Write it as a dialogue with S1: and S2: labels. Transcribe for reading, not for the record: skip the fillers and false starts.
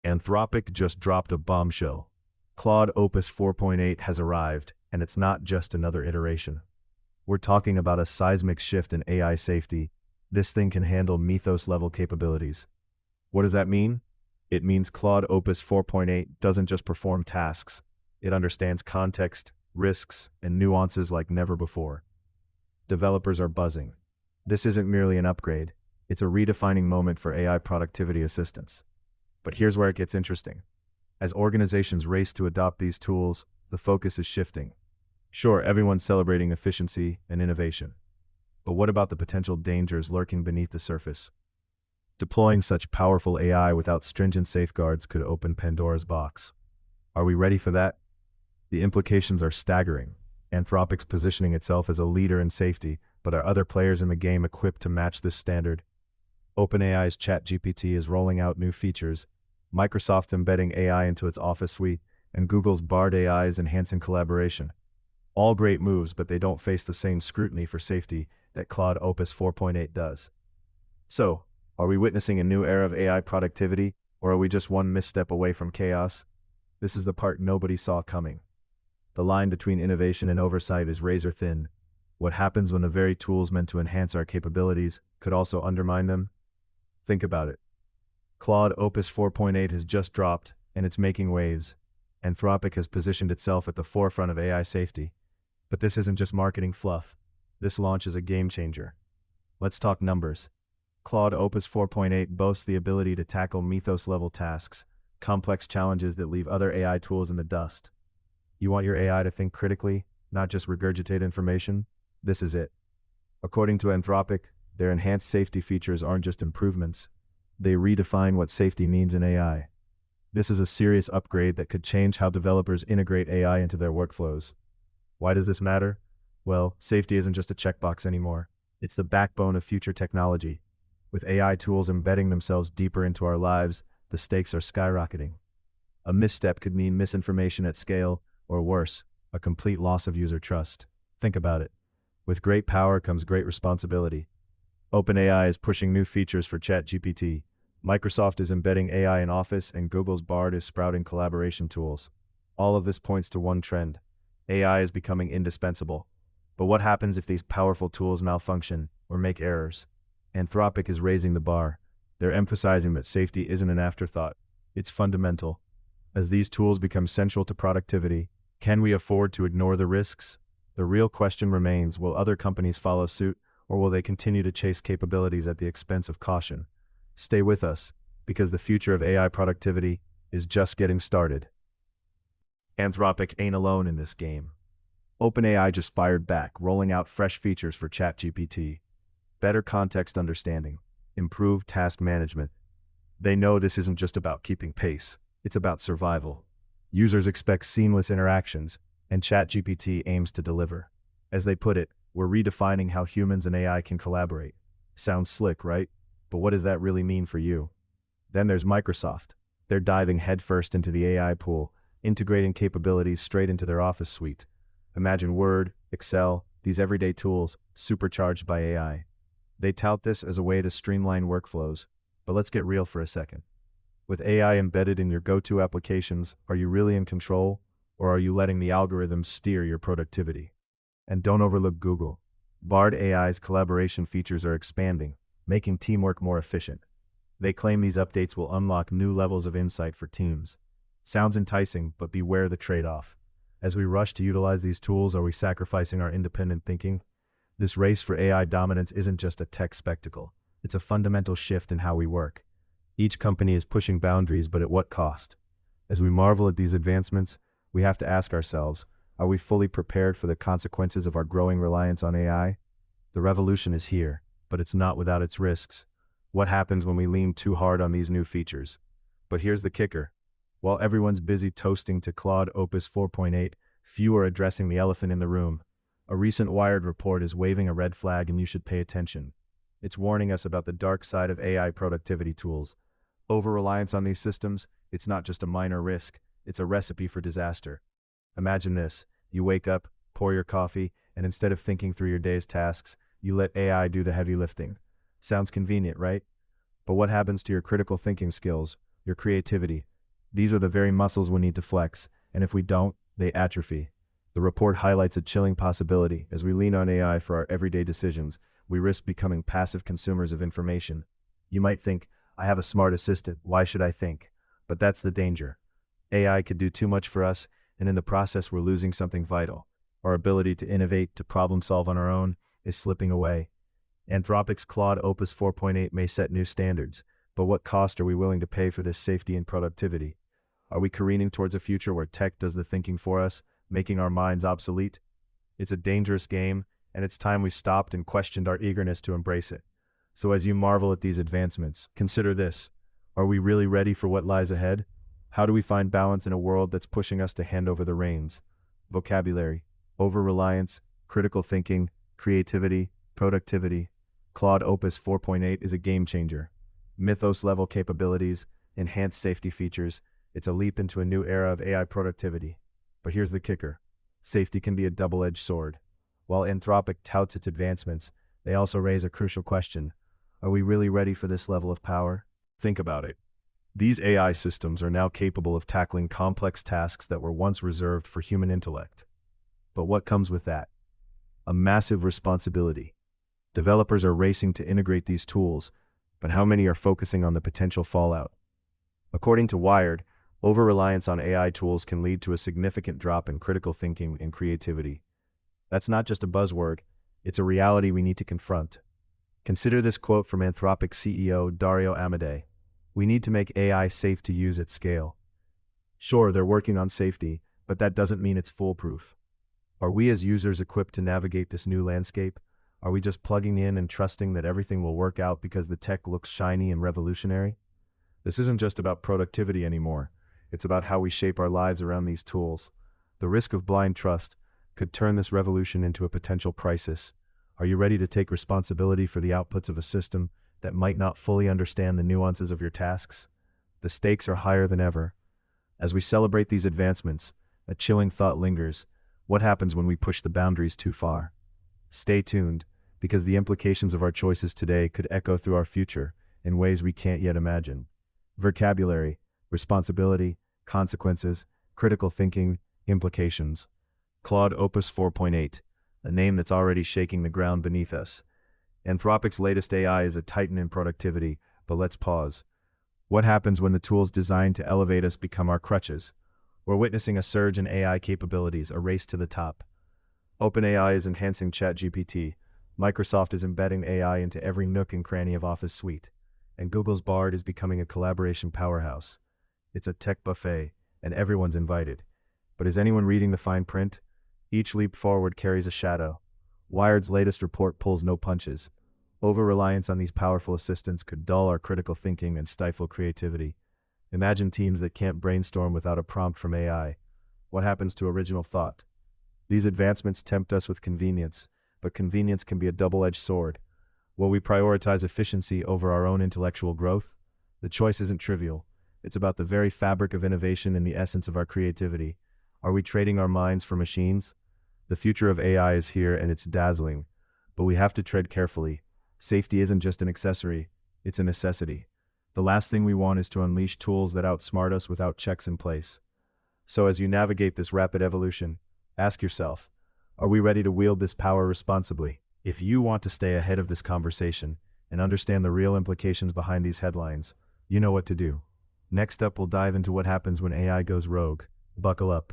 S1: Anthropic just dropped a bombshell. Claude Opus 4.8 has arrived, and it's not just another iteration. We're talking about a seismic shift in AI safety. This thing can handle mythos-level capabilities. What does that mean? It means Claude Opus 4.8 doesn't just perform tasks. It understands context, risks, and nuances like never before. Developers are buzzing. This isn't merely an upgrade. It's a redefining moment for AI productivity assistance. But here's where it gets interesting. As organizations race to adopt these tools, the focus is shifting. Sure, everyone's celebrating efficiency and innovation. But what about the potential dangers lurking beneath the surface? Deploying such powerful AI without stringent safeguards could open Pandora's box. Are we ready for that? The implications are staggering. Anthropic's positioning itself as a leader in safety, but are other players in the game equipped to match this standard? OpenAI's ChatGPT is rolling out new features, Microsoft's embedding AI into its Office suite, and Google's Bard AI is enhancing collaboration. All great moves, but they don't face the same scrutiny for safety that Claude Opus 4.8 does. So, are we witnessing a new era of AI productivity, or are we just one misstep away from chaos? This is the part nobody saw coming. The line between innovation and oversight is razor thin. What happens when the very tools meant to enhance our capabilities could also undermine them? Think about it. Claude Opus 4.8 has just dropped, and it's making waves. Anthropic has positioned itself at the forefront of AI safety. But this isn't just marketing fluff. This launch is a game changer. Let's talk numbers. Claude Opus 4.8 boasts the ability to tackle mythos-level tasks, complex challenges that leave other AI tools in the dust. You want your AI to think critically, not just regurgitate information? This is it. According to Anthropic, their enhanced safety features aren't just improvements. They redefine what safety means in AI. This is a serious upgrade that could change how developers integrate AI into their workflows. Why does this matter? Well, safety isn't just a checkbox anymore. It's the backbone of future technology. With AI tools embedding themselves deeper into our lives, the stakes are skyrocketing. A misstep could mean misinformation at scale, or worse, a complete loss of user trust. Think about it. With great power comes great responsibility. OpenAI is pushing new features for ChatGPT. Microsoft is embedding AI in Office, and Google's Bard is sprouting collaboration tools. All of this points to one trend. AI is becoming indispensable. But what happens if these powerful tools malfunction or make errors? Anthropic is raising the bar. They're emphasizing that safety isn't an afterthought. It's fundamental. As these tools become central to productivity, can we afford to ignore the risks? The real question remains, will other companies follow suit, or will they continue to chase capabilities at the expense of caution? Stay with us, because the future of AI productivity is just getting started. Anthropic ain't alone in this game. OpenAI just fired back, rolling out fresh features for ChatGPT. Better context understanding, improved task management. They know this isn't just about keeping pace, it's about survival. Users expect seamless interactions, and ChatGPT aims to deliver. As they put it, we're redefining how humans and AI can collaborate. Sounds slick, right? But what does that really mean for you? Then there's Microsoft. They're diving headfirst into the AI pool, integrating capabilities straight into their Office suite. Imagine Word, Excel, these everyday tools, supercharged by AI. They tout this as a way to streamline workflows, but let's get real for a second. With AI embedded in your go-to applications, are you really in control, or are you letting the algorithms steer your productivity? And don't overlook Google. Bard AI's collaboration features are expanding, making teamwork more efficient. They claim these updates will unlock new levels of insight for teams. Sounds enticing, but beware the trade-off. As we rush to utilize these tools, are we sacrificing our independent thinking? This race for AI dominance isn't just a tech spectacle. It's a fundamental shift in how we work. Each company is pushing boundaries, but at what cost? As we marvel at these advancements, we have to ask ourselves, are we fully prepared for the consequences of our growing reliance on AI? The revolution is here, but it's not without its risks. What happens when we lean too hard on these new features? But here's the kicker. While everyone's busy toasting to Claude Opus 4.8, few are addressing the elephant in the room. A recent Wired report is waving a red flag, and you should pay attention. It's warning us about the dark side of AI productivity tools. Over-reliance on these systems, it's not just a minor risk, it's a recipe for disaster. Imagine this. You wake up, pour your coffee, and instead of thinking through your day's tasks, you let AI do the heavy lifting. Sounds convenient, right? But what happens to your critical thinking skills, your creativity, These are the very muscles we need to flex, and if we don't, they atrophy. The report highlights a chilling possibility. As we lean on AI for our everyday decisions, we risk becoming passive consumers of information. You might think, I have a smart assistant, why should I think? But that's the danger. AI could do too much for us, and in the process we're losing something vital. Our ability to innovate, to problem solve on our own, is slipping away. Anthropic's Claude Opus 4.8 may set new standards, but what cost are we willing to pay for this safety and productivity? Are we careening towards a future where tech does the thinking for us, making our minds obsolete? It's a dangerous game, and it's time we stopped and questioned our eagerness to embrace it. So as you marvel at these advancements, consider this. Are we really ready for what lies ahead? How do we find balance in a world that's pushing us to hand over the reins? Vocabulary, over-reliance, critical thinking, creativity, productivity. Claude Opus 4.8 is a game changer. Mythos-level capabilities, enhanced safety features. It's a leap into a new era of AI productivity. But here's the kicker. Safety can be a double-edged sword. While Anthropic touts its advancements, they also raise a crucial question. Are we really ready for this level of power? Think about it. These AI systems are now capable of tackling complex tasks that were once reserved for human intellect. But what comes with that? A massive responsibility. Developers are racing to integrate these tools, but how many are focusing on the potential fallout? According to Wired, over-reliance on AI tools can lead to a significant drop in critical thinking and creativity. That's not just a buzzword, it's a reality we need to confront. Consider this quote from Anthropic CEO Dario Amodei. We need to make AI safe to use at scale. Sure, they're working on safety, but that doesn't mean it's foolproof. Are we as users equipped to navigate this new landscape? Are we just plugging in and trusting that everything will work out because the tech looks shiny and revolutionary? This isn't just about productivity anymore. It's about how we shape our lives around these tools. The risk of blind trust could turn this revolution into a potential crisis. Are you ready to take responsibility for the outputs of a system that might not fully understand the nuances of your tasks? The stakes are higher than ever. As we celebrate these advancements, a chilling thought lingers. What happens when we push the boundaries too far? Stay tuned, because the implications of our choices today could echo through our future in ways we can't yet imagine. Vocabulary, responsibility, consequences, critical thinking, implications. Claude Opus 4.8, a name that's already shaking the ground beneath us. Anthropic's latest AI is a titan in productivity, but let's pause. What happens when the tools designed to elevate us become our crutches? We're witnessing a surge in AI capabilities, a race to the top. OpenAI is enhancing ChatGPT, Microsoft is embedding AI into every nook and cranny of Office suite, and Google's Bard is becoming a collaboration powerhouse. It's a tech buffet, and everyone's invited. But is anyone reading the fine print? Each leap forward carries a shadow. Wired's latest report pulls no punches. Over-reliance on these powerful assistants could dull our critical thinking and stifle creativity. Imagine teams that can't brainstorm without a prompt from AI. What happens to original thought? These advancements tempt us with convenience, but convenience can be a double-edged sword. Will we prioritize efficiency over our own intellectual growth? The choice isn't trivial. It's about the very fabric of innovation and the essence of our creativity. Are we trading our minds for machines? The future of AI is here and it's dazzling, but we have to tread carefully. Safety isn't just an accessory, it's a necessity. The last thing we want is to unleash tools that outsmart us without checks in place. So as you navigate this rapid evolution, ask yourself, are we ready to wield this power responsibly? If you want to stay ahead of this conversation and understand the real implications behind these headlines, you know what to do. Next up, we'll dive into what happens when AI goes rogue. Buckle up.